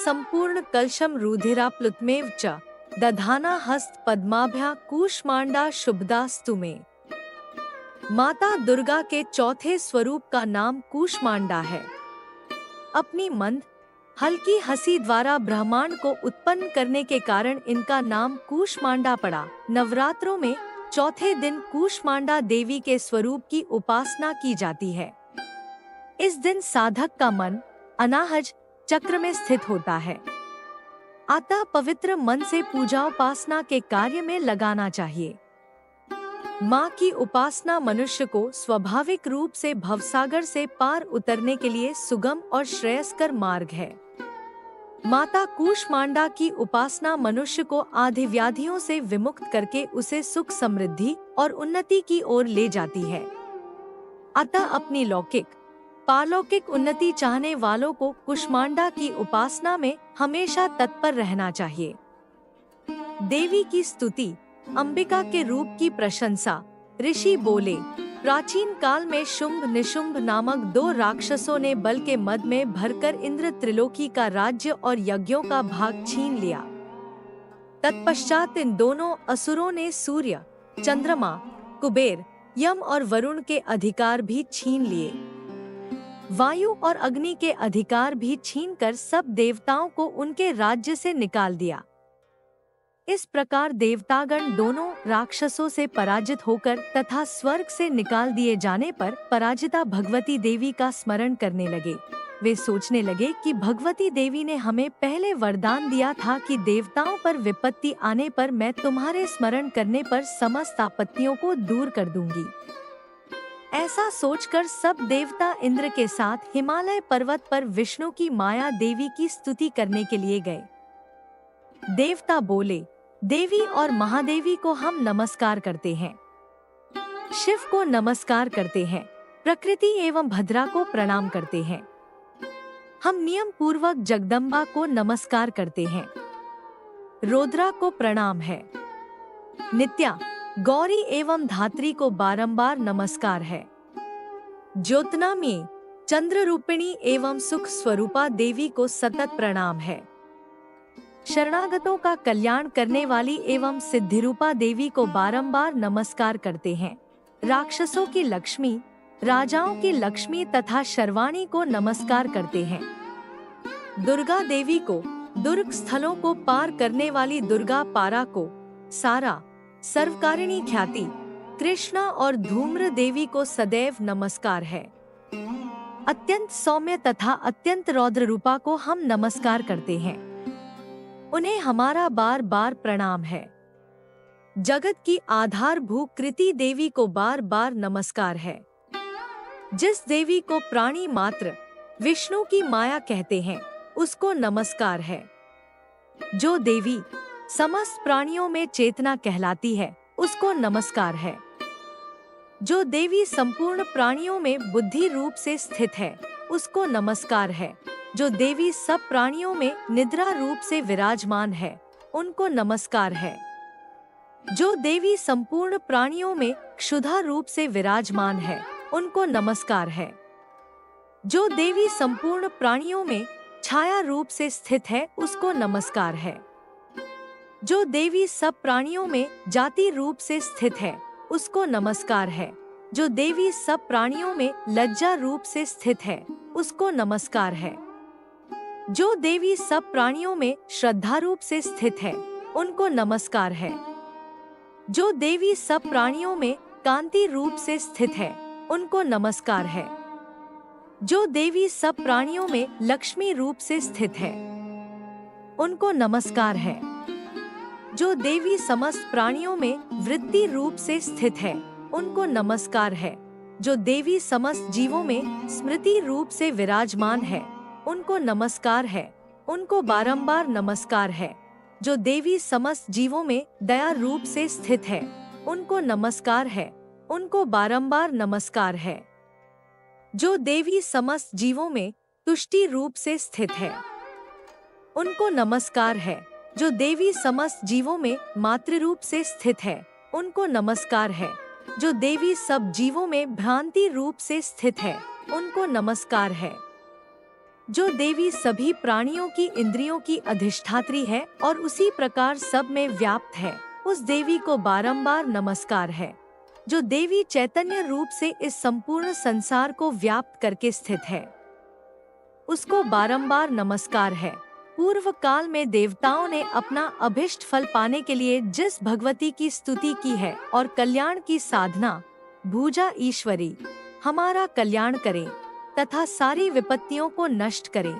संपूर्ण कलशम रुधिराप्लुतमेव च दधाना हस्त पद्माभ्या कूष्मांडा शुभदास्तु मे। माता दुर्गा के चौथे स्वरूप का नाम कूष्मांडा है। अपनी मंद हल्की हंसी द्वारा ब्रह्मांड को उत्पन्न करने के कारण इनका नाम कूष्मांडा पड़ा। नवरात्रों में चौथे दिन कूष्मांडा देवी के स्वरूप की उपासना की जाती है। इस दिन साधक का मन अनाहज चक्र में स्थित होता है, अतः पवित्र मन से पूजा उपासना के कार्य में लगाना चाहिए। माँ की उपासना मनुष्य को स्वाभाविक रूप से भवसागर से पार उतरने के लिए सुगम और श्रेयस्कर मार्ग है। माता कूष्मांडा की उपासना मनुष्य को आदि व्याधियों से विमुक्त करके उसे सुख समृद्धि और उन्नति की ओर ले जाती है। अतः अपनी लौकिक पारलौकिक उन्नति चाहने वालों को कूष्मांडा की उपासना में हमेशा तत्पर रहना चाहिए। देवी की स्तुति, अंबिका के रूप की प्रशंसा। ऋषि बोले, प्राचीन काल में शुंभ निशुंभ नामक 2 राक्षसों ने बल के मद में भरकर इंद्र त्रिलोकी का राज्य और यज्ञों का भाग छीन लिया। तत्पश्चात इन दोनों असुरों ने सूर्य, चंद्रमा, कुबेर, यम और वरुण के अधिकार भी छीन लिए। वायु और अग्नि के अधिकार भी छीनकर सब देवताओं को उनके राज्य से निकाल दिया। इस प्रकार देवतागण दोनों राक्षसों से पराजित होकर तथा स्वर्ग से निकाल दिए जाने पर पराजिता भगवती देवी का स्मरण करने लगे। वे सोचने लगे कि भगवती देवी ने हमें पहले वरदान दिया था कि देवताओं पर विपत्ति आने पर मैं तुम्हारे स्मरण करने पर समस्त आपत्तियों को दूर कर दूंगी। ऐसा सोचकर सब देवता इंद्र के साथ हिमालय पर्वत पर विष्णु की माया देवी की स्तुति करने के लिए गए। देवता बोले, देवी और महादेवी को हम नमस्कार करते हैं, शिव को नमस्कार करते हैं, प्रकृति एवं भद्रा को प्रणाम करते हैं। हम नियम पूर्वक जगदम्बा को नमस्कार करते हैं, रुद्रा को प्रणाम है, नित्या, गौरी एवं धात्री को बारंबार नमस्कार है। ज्योत्नामी, चंद्र रूपिणी एवं सुख स्वरूपा देवी को सतत प्रणाम है। शरणागतों का कल्याण करने वाली एवं सिद्धिरूपा देवी को बारंबार नमस्कार करते हैं। राक्षसों की लक्ष्मी, राजाओं की लक्ष्मी तथा शर्वाणी को नमस्कार करते हैं। दुर्गा देवी को, दुर्ग स्थलों को पार करने वाली दुर्गा पारा को, सारा, सर्वकारिणी ख्याति, कृष्णा और धूम्र देवी को सदैव नमस्कार है। अत्यंत सौम्य तथा अत्यंत रौद्र रूपा को हम नमस्कार करते हैं, उन्हें हमारा बार बार प्रणाम है। जगत की आधारभूत कृति देवी को बार बार नमस्कार है। जिस देवी को प्राणी मात्र विष्णु की माया कहते हैं, उसको नमस्कार है। जो देवी समस्त प्राणियों में चेतना कहलाती है, उसको नमस्कार है। जो देवी संपूर्ण प्राणियों में बुद्धि रूप से स्थित है, उसको नमस्कार है। जो देवी सब प्राणियों में निद्रा रूप से विराजमान है, उनको नमस्कार है। जो देवी संपूर्ण प्राणियों में क्षुधा रूप से विराजमान है, उनको नमस्कार है। जो देवी संपूर्ण प्राणियों में छाया रूप से स्थित है, उसको नमस्कार है। जो देवी सब प्राणियों में जाति रूप से स्थित है, उसको नमस्कार है। जो देवी सब प्राणियों में लज्जा रूप से स्थित है, उसको नमस्कार है। जो देवी सब प्राणियों में श्रद्धा रूप से स्थित है, उनको नमस्कार है। जो देवी सब प्राणियों में कांति रूप से स्थित है, उनको नमस्कार है। जो देवी सब प्राणियों में लक्ष्मी रूप से स्थित है, उनको नमस्कार है। जो देवी समस्त प्राणियों में वृत्ति रूप से स्थित है, उनको नमस्कार है। जो देवी समस्त जीवों में स्मृति रूप से विराजमान है, उनको नमस्कार है, उनको बारंबार नमस्कार है। जो देवी समस्त जीवों में दया रूप से स्थित है, उनको नमस्कार है, उनको बारंबार नमस्कार है। जो देवी समस्त जीवों में तुष्टि रूप से स्थित है, उनको नमस्कार है। जो देवी समस्त जीवों में मातृ रूप से स्थित है, उनको नमस्कार है। जो देवी सब जीवों में भ्रांति रूप से स्थित है, उनको नमस्कार है। जो देवी सभी प्राणियों की इंद्रियों की अधिष्ठात्री है और उसी प्रकार सब में व्याप्त है, उस देवी को बारंबार नमस्कार है। जो देवी चैतन्य रूप से इस संपूर्ण संसार को व्याप्त करके स्थित है, उसको बारंबार नमस्कार है। पूर्व काल में देवताओं ने अपना अभिष्ट फल पाने के लिए जिस भगवती की स्तुति की है और कल्याण की साधना, भुजा ईश्वरी हमारा कल्याण करें तथा सारी विपत्तियों को नष्ट करें।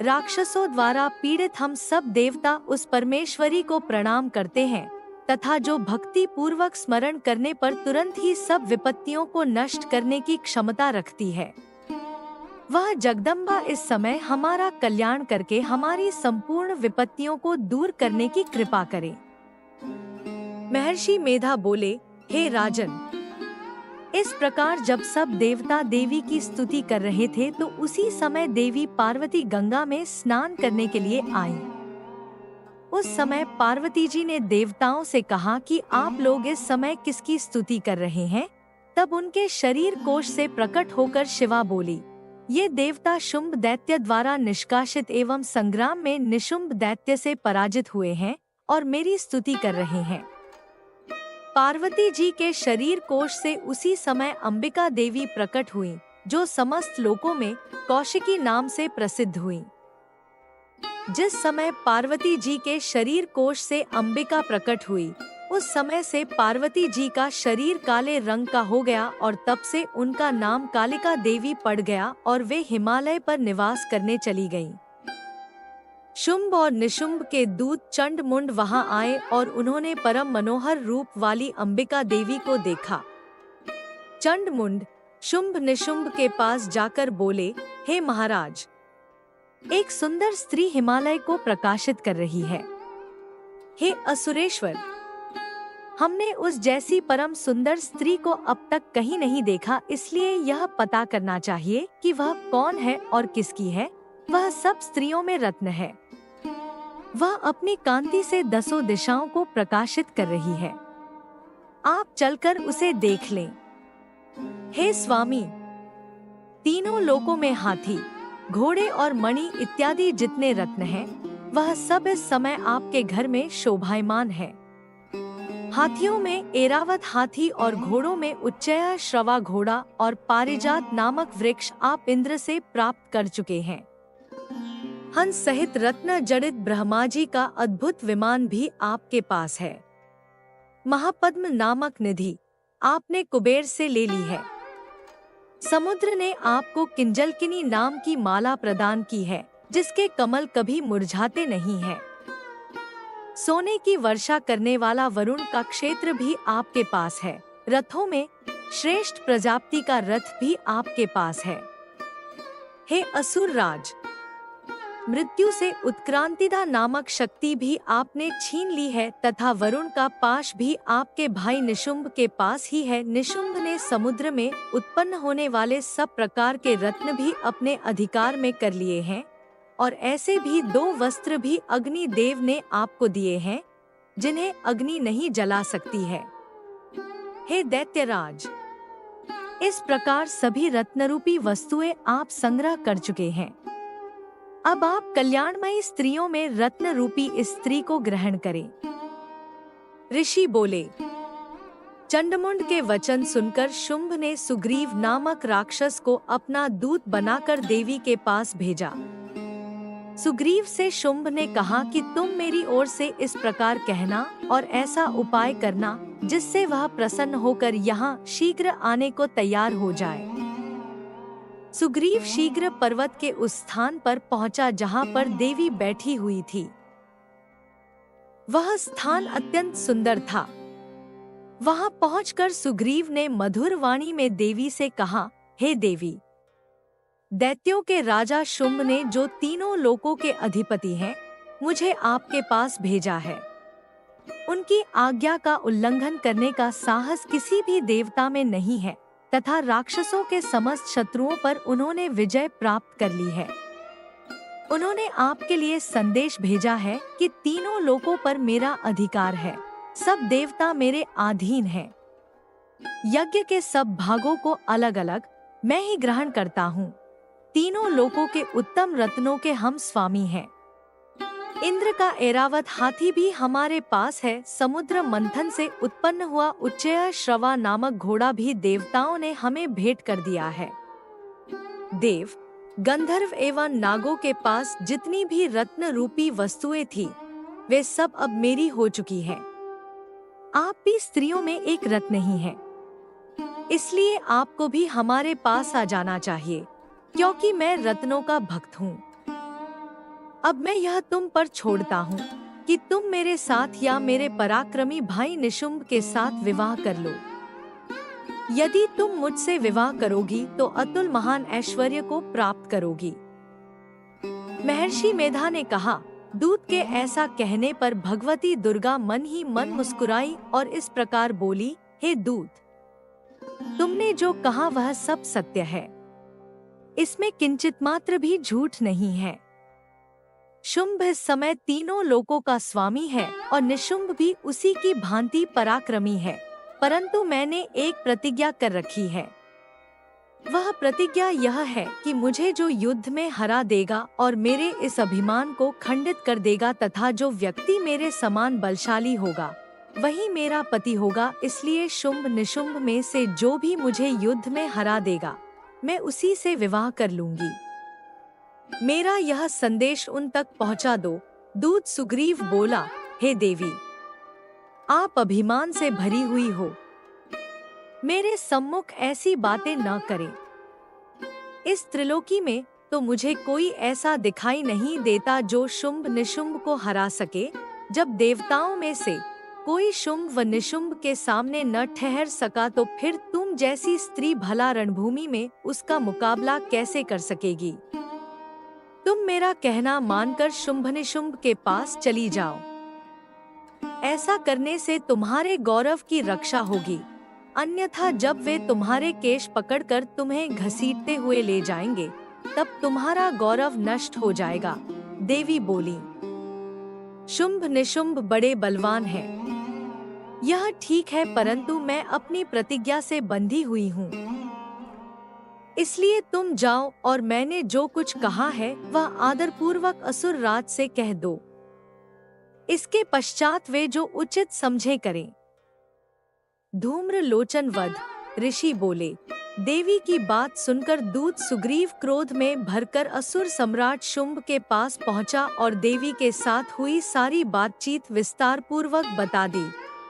राक्षसों द्वारा पीड़ित हम सब देवता उस परमेश्वरी को प्रणाम करते हैं तथा जो भक्ति पूर्वक स्मरण करने पर तुरंत ही सब विपत्तियों को नष्ट करने की क्षमता रखती है, वह जगदम्बा इस समय हमारा कल्याण करके हमारी संपूर्ण विपत्तियों को दूर करने की कृपा करे। महर्षि मेधा बोले, हे राजन, इस प्रकार जब सब देवता देवी की स्तुति कर रहे थे तो उसी समय देवी पार्वती गंगा में स्नान करने के लिए आई। उस समय पार्वती जी ने देवताओं से कहा कि आप लोग इस समय किसकी स्तुति कर रहे हैं? तब उनके शरीर कोश से प्रकट होकर शिवा बोली, ये देवता शुंभ दैत्य द्वारा निष्कासित एवं संग्राम में निशुंभ दैत्य से पराजित हुए हैं और मेरी स्तुति कर रहे हैं। पार्वती जी के शरीर कोश से उसी समय अंबिका देवी प्रकट हुई, जो समस्त लोकों में कौशिकी नाम से प्रसिद्ध हुई। जिस समय पार्वती जी के शरीर कोश से अंबिका प्रकट हुई, उस समय से पार्वती जी का शरीर काले रंग का हो गया और तब से उनका नाम कालिका देवी पड़ गया और वे हिमालय पर निवास करने चली गईं। शुंभ और निशुंभ के दूत चंड मुंड वहां आए और उन्होंने परम मनोहर रूप वाली अंबिका देवी को देखा। चंड मुंड शुंभ निशुंभ के पास जाकर बोले, हे महाराज, एक सुंदर स्त्री हिमालय को प्रकाशित कर रही है। हे असुरेश्वर, हमने उस जैसी परम सुंदर स्त्री को अब तक कहीं नहीं देखा, इसलिए यह पता करना चाहिए कि वह कौन है और किसकी है। वह सब स्त्रियों में रत्न है। वह अपनी कांति से 10 दिशाओं को प्रकाशित कर रही है। आप चलकर उसे देख लें। हे स्वामी, तीनों लोकों में हाथी, घोड़े और मणि इत्यादि जितने रत्न हैं, वह सब इस समय आपके घर में शोभायमान है। हाथियों में एरावत हाथी और घोड़ों में उच्चया श्रवा घोड़ा और पारिजात नामक वृक्ष आप इंद्र से प्राप्त कर चुके हैं। हंस सहित रत्न जड़ित ब्रह्मा जी का अद्भुत विमान भी आपके पास है। महापद्म नामक निधि आपने कुबेर से ले ली है। समुद्र ने आपको किंजलकिनी नाम की माला प्रदान की है, जिसके कमल कभी मुरझाते नहीं हैं। सोने की वर्षा करने वाला वरुण का क्षेत्र भी आपके पास है। रथों में श्रेष्ठ प्रजापति का रथ भी आपके पास है। हे असुर राज, मृत्यु से उत्क्रांतिदा नामक शक्ति भी आपने छीन ली है तथा वरुण का पाश भी आपके भाई निशुंभ के पास ही है। निशुंभ ने समुद्र में उत्पन्न होने वाले सब प्रकार के रत्न भी अपने अधिकार में कर लिए हैं और ऐसे भी 2 वस्त्र भी अग्नि देव ने आपको दिए हैं, जिन्हें अग्नि नहीं जला सकती है। हे दैत्यराज, इस प्रकार सभी रत्नरूपी वस्तुएं आप संग्रह कर चुके हैं। अब आप कल्याणमयी स्त्रियों में रत्न रूपी इस स्त्री को ग्रहण करें। ऋषि बोले। चंडमुंड के वचन सुनकर शुंभ ने सुग्रीव नामक राक्षस को अपना दूत बनाकर देवी के पास भेजा। सुग्रीव से शुंभ ने कहा कि तुम मेरी ओर से इस प्रकार कहना और ऐसा उपाय करना जिससे वह प्रसन्न होकर यहाँ शीघ्र आने को तैयार हो जाए। सुग्रीव शीघ्र पर्वत के उस स्थान पर पहुंचा जहां पर देवी बैठी हुई थी। वह स्थान अत्यंत सुंदर था। वहां पहुंचकर सुग्रीव ने मधुर वाणी में देवी से कहा, हे देवी, दैत्यों के राजा शुंभ ने जो तीनों लोकों के अधिपति हैं, मुझे आपके पास भेजा है। उनकी आज्ञा का उल्लंघन करने का साहस किसी भी देवता में नहीं है तथा राक्षसों के समस्त शत्रुओं पर उन्होंने विजय प्राप्त कर ली है। उन्होंने आपके लिए संदेश भेजा है कि तीनों लोकों पर मेरा अधिकार है, सब देवता मेरे अधीन हैं। यज्ञ के सब भागों को अलग अलग मैं ही ग्रहण करता हूँ। तीनों लोकों के उत्तम रत्नों के हम स्वामी हैं। इंद्र का ऐरावत हाथी भी हमारे पास है। समुद्र मंथन से उत्पन्न हुआ उच्चय श्रवा नामक घोड़ा भी देवताओं ने हमें भेंट कर दिया है। देव, गंधर्व एवं नागों के पास जितनी भी रत्न रूपी वस्तुएं थी, वे सब अब मेरी हो चुकी हैं। आप भी स्त्रियों में एक रत्न ही हैं। इसलिए आपको भी हमारे पास आ जाना चाहिए, क्योंकि मैं रत्नों का भक्त हूँ। अब मैं यह तुम पर छोड़ता हूँ कि तुम मेरे साथ या मेरे पराक्रमी भाई निशुंभ के साथ विवाह कर लो। यदि तुम मुझसे विवाह करोगी तो अतुल महान ऐश्वर्य को प्राप्त करोगी। महर्षि मेधा ने कहा। दूत के ऐसा कहने पर भगवती दुर्गा मन ही मन मुस्कुराई और इस प्रकार बोली, हे दूत, तुमने जो कहा वह सब सत्य है, इसमें किंचित मात्र भी झूठ नहीं है। शुंभ इस समय तीनों लोकों का स्वामी है और निशुंभ भी उसी की भांति पराक्रमी है, परंतु मैंने एक प्रतिज्ञा कर रखी है। वह प्रतिज्ञा यह है कि मुझे जो युद्ध में हरा देगा और मेरे इस अभिमान को खंडित कर देगा तथा जो व्यक्ति मेरे समान बलशाली होगा, वही मेरा पति होगा। इसलिए शुंभ निशुंभ में से जो भी मुझे युद्ध में हरा देगा, मैं उसी से विवाह कर लूंगी। मेरा यह संदेश उन तक पहुंचा दो। दूत सुग्रीव बोला, हे देवी, आप अभिमान से भरी हुई हो, मेरे सम्मुख ऐसी बातें न करें। इस त्रिलोकी में तो मुझे कोई ऐसा दिखाई नहीं देता जो शुंभ निशुंभ को हरा सके। जब देवताओं में से कोई शुंभ व निशुंभ के सामने न ठहर सका तो फिर तुम जैसी स्त्री भला रणभूमि में उसका मुकाबला कैसे कर सकेगी। तुम मेरा कहना मानकर शुंभ निशुंभ के पास चली जाओ। ऐसा करने से तुम्हारे गौरव की रक्षा होगी, अन्यथा जब वे तुम्हारे केश पकड़कर तुम्हें घसीटते हुए ले जाएंगे, तब तुम्हारा गौरव नष्ट हो जाएगा। देवी बोली, शुंभ निशुंभ बड़े बलवान हैं। यह ठीक है, परंतु मैं अपनी प्रतिज्ञा से बंधी हुई हूँ। इसलिए तुम जाओ और मैंने जो कुछ कहा है वह आदरपूर्वक असुर राज से कह दो। इसके पश्चात वे जो उचित समझे करें। धूम्र लोचन वध। ऋषि बोले। देवी की बात सुनकर दूत सुग्रीव क्रोध में भरकर असुर सम्राट शुंभ के पास पहुंचा और देवी के साथ हुई सारी बातचीत विस्तार पूर्वक बता दी।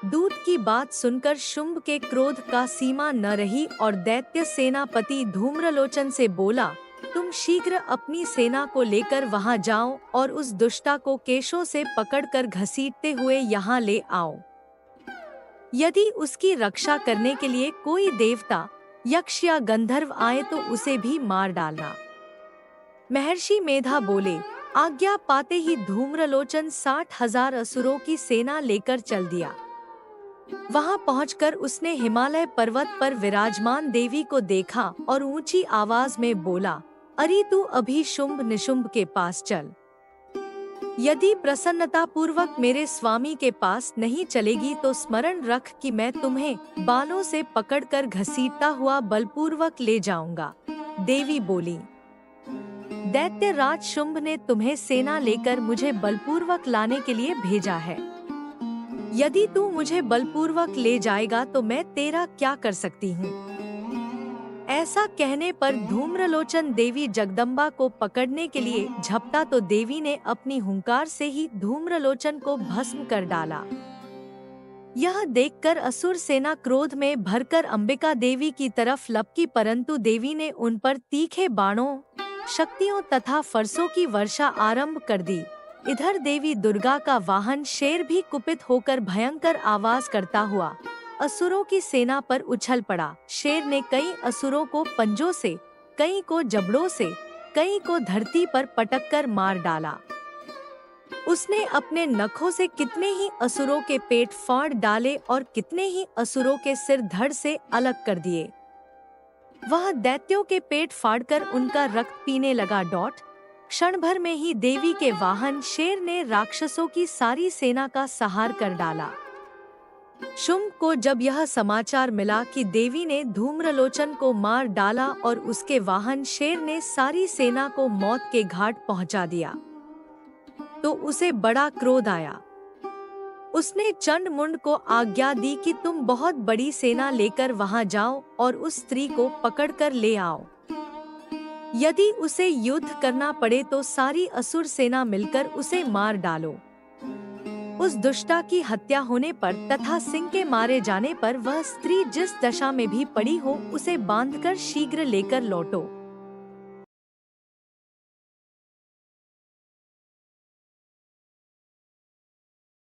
दूत की बात सुनकर शुंभ के क्रोध का सीमा न रही और दैत्य सेनापति धूम्रलोचन से बोला, तुम शीघ्र अपनी सेना को लेकर वहां जाओ और उस दुष्टा को केशों से पकड़कर घसीटते हुए यहाँ ले आओ। यदि उसकी रक्षा करने के लिए कोई देवता, यक्ष या गंधर्व आए तो उसे भी मार डालना। महर्षि मेधा बोले। आज्ञा पाते ही धूम्रलोचन 60,000 असुरों की सेना लेकर चल दिया। वहां पहुंचकर उसने हिमालय पर्वत पर विराजमान देवी को देखा और ऊंची आवाज में बोला, अरे तू अभी शुंभ निशुंभ के पास चल। यदि प्रसन्नता पूर्वक मेरे स्वामी के पास नहीं चलेगी तो स्मरण रख कि मैं तुम्हें बालों से पकड़कर घसीटता हुआ बलपूर्वक ले जाऊंगा। देवी बोली, दैत्य राज शुंभ ने तुम्हें सेना लेकर मुझे बलपूर्वक लाने के लिए भेजा है। यदि तू मुझे बलपूर्वक ले जाएगा तो मैं तेरा क्या कर सकती हूँ। ऐसा कहने पर धूम्रलोचन देवी जगदम्बा को पकड़ने के लिए झपटा तो देवी ने अपनी हुंकार से ही धूम्रलोचन को भस्म कर डाला। यह देखकर असुर सेना क्रोध में भरकर अंबिका देवी की तरफ लपकी, परंतु देवी ने उन पर तीखे बाणों, शक्तियों तथा फरसों की वर्षा आरंभ कर दी। इधर देवी दुर्गा का वाहन शेर भी कुपित होकर भयंकर आवाज करता हुआ असुरों की सेना पर उछल पड़ा। शेर ने कई असुरों को पंजों से, कई को जबड़ों से, कई को धरती पर पटककर मार डाला। उसने अपने नखों से कितने ही असुरों के पेट फाड़ डाले और कितने ही असुरों के सिर धड़ से अलग कर दिए। वह दैत्यों के पेट फाड़कर उनका रक्त पीने लगा। क्षण भर में ही देवी के वाहन शेर ने राक्षसों की सारी सेना का संहार कर डाला। शुंभ को जब यह समाचार मिला कि देवी ने धूम्रलोचन को मार डाला और उसके वाहन शेर ने सारी सेना को मौत के घाट पहुंचा दिया, तो उसे बड़ा क्रोध आया। उसने चंडमुंड को आज्ञा दी कि तुम बहुत बड़ी सेना लेकर वहां जाओ और उस स्त्री को पकड़कर ले आओ। यदि उसे युद्ध करना पड़े तो सारी असुर सेना मिलकर उसे मार डालो। उस दुष्टा की हत्या होने पर तथा सिंह के मारे जाने पर वह स्त्री जिस दशा में भी पड़ी हो उसे बांधकर शीघ्र लेकर लौटो।